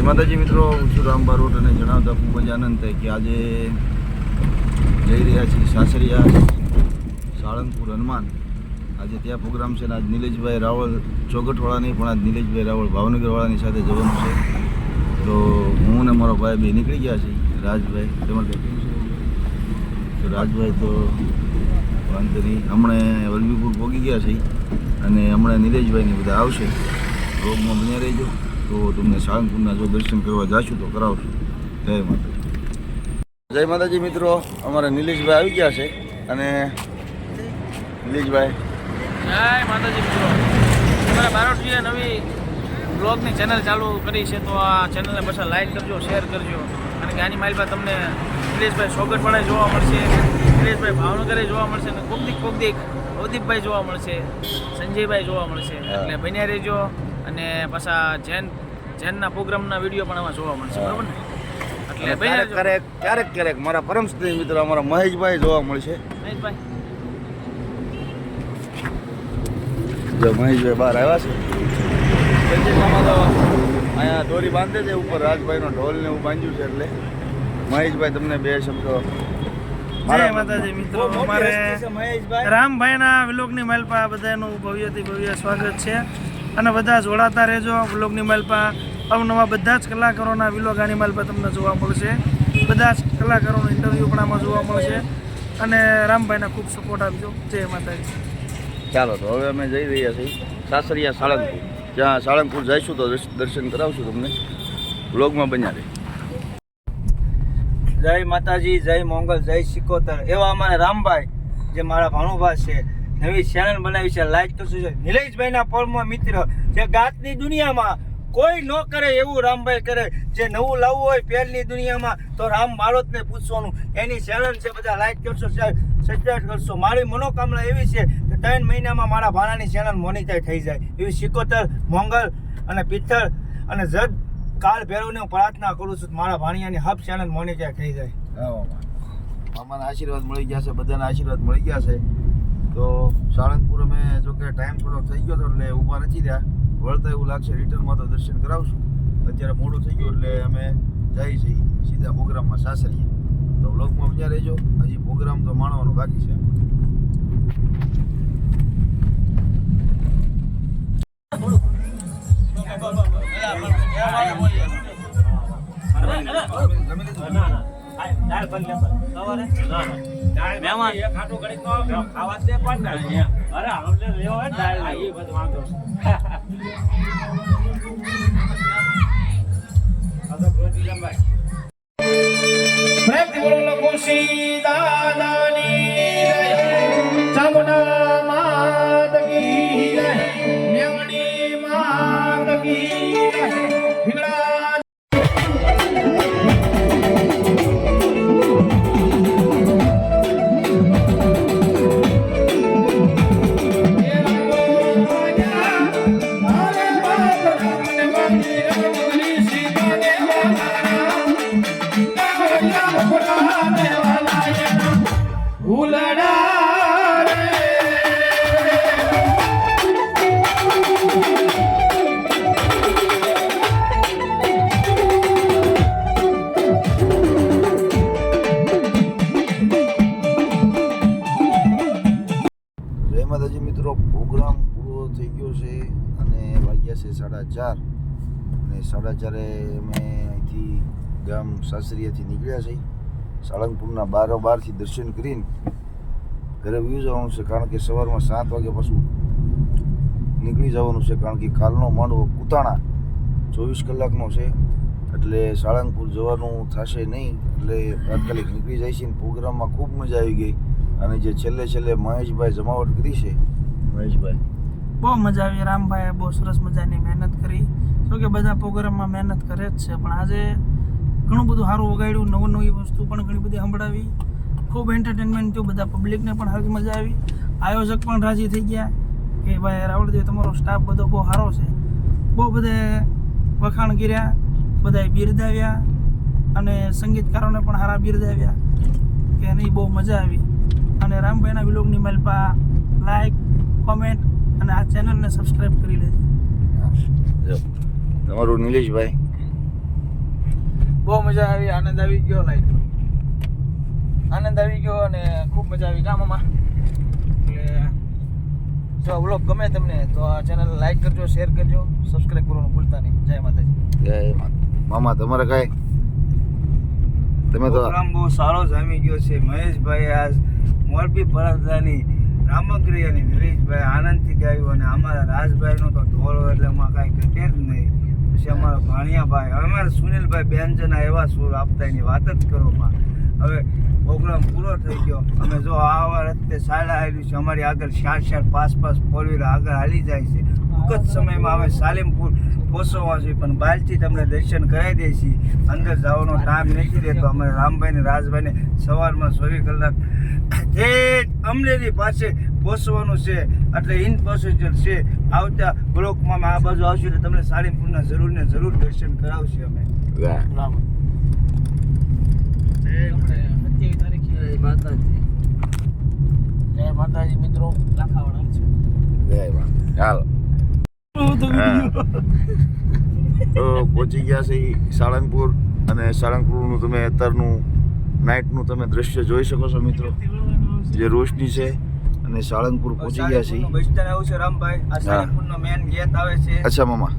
માતાજી મિત્રો, હું છું રામ બારોટ અને જણાવતા ખૂબ જ આનંદ થાય કે આજે જઈ રહ્યા છીએ સાસરિયા સાળંગપુર હનુમાન. આજે ત્યાં પ્રોગ્રામ છે ને આજ નિલેશભાઈ રાવળ ચોગટવાળાની પણ આજ નિલેશભાઈ રાવળ ભાવનગરવાળાની સાથે જવાનું છે. તો હું ને મારો ભાઈ બે નીકળી ગયા છીએ. રાજભાઈ તમારે કેમ છે? તો રાજભાઈ તો વાંધો નહીં, હમણાં વલભીપુર પહોંચી ગયા છે અને હમણાં નિલેશભાઈની બધા આવશે. રોગમાં બન્યા રહેજો. તો તમને સાળંગપુરના જો દર્શન કરવા જઈશું તો કરાવશું. જય માતાજી. જય માતાજી મિત્રો, અમારા નિલેશભાઈ આવી ગયા છે અને નિલેશભાઈ જય માતાજી મિત્રો, અમારા બારોટજીએ નવી બ્લોગની ચેનલ ચાલુ કરી છે. તો આ ચેનલને પાછા લાઈક કરજો, શેર કરજો. કારણ કે આની માઇલમાં તમને નિલેશભાઈ સોગટવાળા જોવા મળશે, નિલેશભાઈ ભાવનગરે જોવા મળશે અને કોક અવદીપભાઈ જોવા મળશે, સંજયભાઈ જોવા મળશે. એટલે બન્યા રહેજો. અને પાછા જૈનના પ્રોગ્રામના વિડીયો પણ આમાં જોવા મળશે, બરાબર ને? એટલે ક્યારેક મારા પરમ સ્નેહી મિત્રો અમારા મહેશભાઈ જોવા મળશે. મહેશભાઈ જો મહેશભાઈ બહાર આવ્યા છે. સંજયમાં તો અહીંયા દોરી બાંધે છે ઉપર, રાજભાઈનો ઢોલ ને એવું બાંધ્યું છે. એટલે મહેશભાઈ તમને બે શબ્દો. જય માતાજી મિત્રો, અમારે રામભાઈના વ્લોગની માલપા બધાનું ભવ્યથી ભવ્ય સ્વાગત છે અને બધા જોડાતા રહેજો. વ્લોગની માલપા અવનવા બધા જ કલાકારોના વ્લોગ આની માલપા તમને જોવા મળશે. બધા જ કલાકારોનો ઇન્ટરવ્યૂ પણ આમાં જોવા મળશે અને રામભાઈના ખૂબ સપોર્ટ આપજો. જય માતાજી. ચાલો તો હવે અમે જઈ રહ્યા છીએ સાસરિયા સાળંગપુર. જ્યાં સાળંગપુર જઈશું તો દર્શન કરાવશું તમને. વ્લોગમાં બન્યા રહે. જય માતાજી, જય મોંગલ, જય સિકોતર. એવા અમારા રામભાઈ જે મારા ભાણુભા છે, નવી ચેનલ બનાવી છે, લાઈક કરશું છે. નિલેશભાઈના પરમ મિત્ર જે ગાતની દુનિયામાં કોઈ ન કરે એવું રામભાઈ કરે. જે નવું લાવવું હોય પહેલની દુનિયામાં તો રામ બારોટને પૂછવાનું. એની ચેનલ છે, બધા લાઈક કરશો, સબસ્ક્રાઈબ કરશો. મારી મનોકામના એવી છે કે 3 મહિનામાં મારા ભાણાની ચેનલ મોનિટાઈઝ થઈ જાય એવી સિકોતર, મોંગલ અને પિત્તળ અને જગ કાલ ભૈરવને હું પ્રાર્થના કરું છું મારા ભાણિયાની હબ ચેનલ મોનિટાઈઝ થઈ જાય. મામાના આશીર્વાદ મળી ગયા છે, બધાના આશીર્વાદ મળી ગયા છે. તો સાળંગપુર અમે જો કે ટાઈમ થોડોક થઈ ગયો હતો એટલે ઊભા નથી રહ્યા. વળતા એવું લાગશે રિટર્નમાં તો દર્શન કરાવશું. અત્યારે મોડું થઈ ગયું એટલે અમે જઈએ છીએ સીધા પ્રોગ્રામમાં સાસરીએ. તો વ્લોગમાં બન્યા રહેજો. હજી પ્રોગ્રામ તો માણવાનો બાકી છે. માતાજી મિત્રો, પ્રોગ્રામ પૂરો થઈ ગયો છે અને વાગ્યા છે 4:30 અને 4:30 અમે અહીંથી ગામ સાસરિયાથી નીકળ્યા છીએ. સાળંગપુરના બારોબારથી દર્શન કરીને ઘરે વ્યૂ જવાનું છે. કારણ કે સવારમાં 7 વાગે પાછું નીકળી જવાનું છે. કારણ કે કાલનો માંડવો કુતાણા 24 કલાકનો છે એટલે સાળંગપુર જવાનું થશે નહીં. એટલે તાત્કાલિક નીકળી જાય છે. પ્રોગ્રામમાં ખૂબ મજા આવી ગઈ અને જે છેલ્લે મહેશભાઈ જમાવટ કરી છે, મહેશભાઈ બહુ મજા આવી. રામભાઈએ બહુ સરસ મજાની મહેનત કરી. જો કે બધા પ્રોગ્રામમાં મહેનત કરે જ છે, પણ આજે ઘણું બધું સારું વગાડ્યું. નવી વસ્તુ પણ ઘણી બધી સંભળાવી. ખૂબ એન્ટરટેનમેન્ટ થયું. બધા પબ્લિકને પણ સારી મજા આવી. આયોજક પણ રાજી થઈ ગયા કે ભાઈ રાવળદેવ તમારો સ્ટાફ બધો બહુ સારો છે. બહુ બધે વખાણ કર્યા, બધાએ બિરદાવ્યા અને સંગીતકારોને પણ સારા બિરદાવ્યા કે નહીં. બહુ મજા આવી. અને રામભાઈના વ્લોગની માલપા લાઈક, કોમેન્ટ અને આ ચેનલને સબસ્ક્રાઈબ કરી લેજો. તમારું નિલેશભાઈ બહુ મજા આવી, આનંદ આવી ગયો, લાઈક આનંદ આવી ગયો અને ખૂબ મજા આવી ગામમાં. એટલે જો વ્લોગ ગમે તમને તો આ ચેનલ લાઈક કરજો, શેર કરજો, સબસ્ક્રાઇબ કરવાનું ભૂલતા નહીં. જય માતાજી. જય મામા. તમારે કાંઈ તમે તો પ્રોગ્રામ બહુ સારો જામી ગયો છે. મહેશભાઈ આજ મોરબી પરદાની રામગરી અને નિલેશભાઈ આનંદથી ગાયું અને અમારા રાજભાઈનો તો ઢોલ એટલે એમાં કાંઈ ઘટે જ નહીં. પછી અમારા ભાણિયાભાઈ, અમારા સુનિલભાઈ બેનજના એવા સુર આપતા એની વાત જ કરો માં. હવે પ્રોગ્રામ પૂરો થઈ ગયો. અમે જો આવા રસ્તે સાયલા આવેલું છે, અમારી આગળ 4-5 ફોર વ્હીલર આગળ હાલી જાય છે. ટૂંક જ સમયમાં અમે સાલેમપુર પહોંચવા છે, પણ બહારથી તમને દર્શન કરાવી દઈએ છીએ. અંદર જવાનો ટાઈમ નથી રહેતો. અમારે રામભાઈ ને રાજભાઈને સવારમાં 24 કલાક જે અમરેલી પાસે પહોંચવાનું છે, એટલે ઇન પ્રોસિજર છે. આવતા બ્લોકમાં અમે આ બાજુ આવશું એટલે તમને સાલેમપુરના જરૂર ને જરૂર દર્શન કરાવશે અમે. બરાબર. આપણે 27 તારીખે જય માતાજી. જય માતાજી મિત્રો, લાખાવાળા છે. જય મા. ચાલો તો પહોંચી ગયા છે સાળંગપુર, અને સાળંગપુરનું તમે અત્યારનું નાઇટનું તમે દ્રશ્ય જોઈ શકો છો મિત્રો, જે રોશની છે. અને સાળંગપુર પહોંચી ગયા છે. બસ સ્ટેન્ડ આવ્યું છે રામભાઈ. આ સાલેમપુરનો મેન ગેટ આવે છે. અચ્છા મામા.